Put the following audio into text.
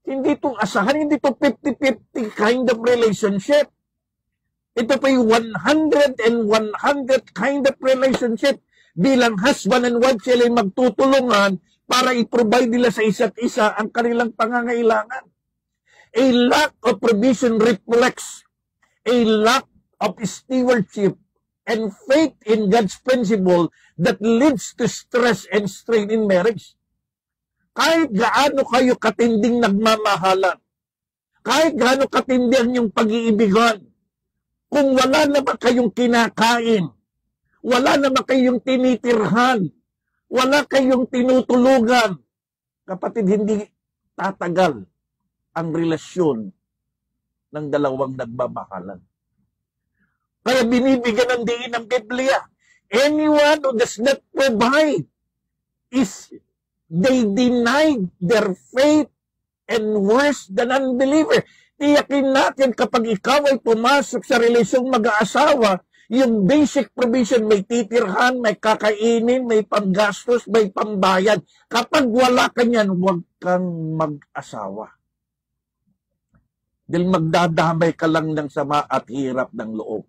Hindi itong asahan, hindi ito 50-50 kind of relationship. Ito pa yung 100 and 100 kind of relationship. Bilang husband and wife, sila ay magtutulungan para i-provide nila sa isa't isa ang kanilang pangangailangan. A lack of provision reflects a lack of stewardship and faith in God's principle that leads to stress and strain in marriage. Kahit gaano kayo katinding nagmamahalan, kahit gaano katindi ang inyong pag-iibigan, kung wala naman kayong kinakain, wala naman kayong tinitirhan, wala kayong tinutulugan, kapatid, hindi tatagal ang relasyon ng dalawang nagmamahalan. Kaya binibigyan ng diin ng Biblia, anyone who does not provide is they denied their faith and worse than unbeliever. Tiyakin natin kapag ikaw ay pumasok sa relasyong mag-aasawa, yung basic provision, may titirhan, may kakainin, may panggastos, may pambayad. Kapag wala ka niyan, huwag kang mag-asawa. Dahil magdadamay ka lang ng sama at hirap ng loob.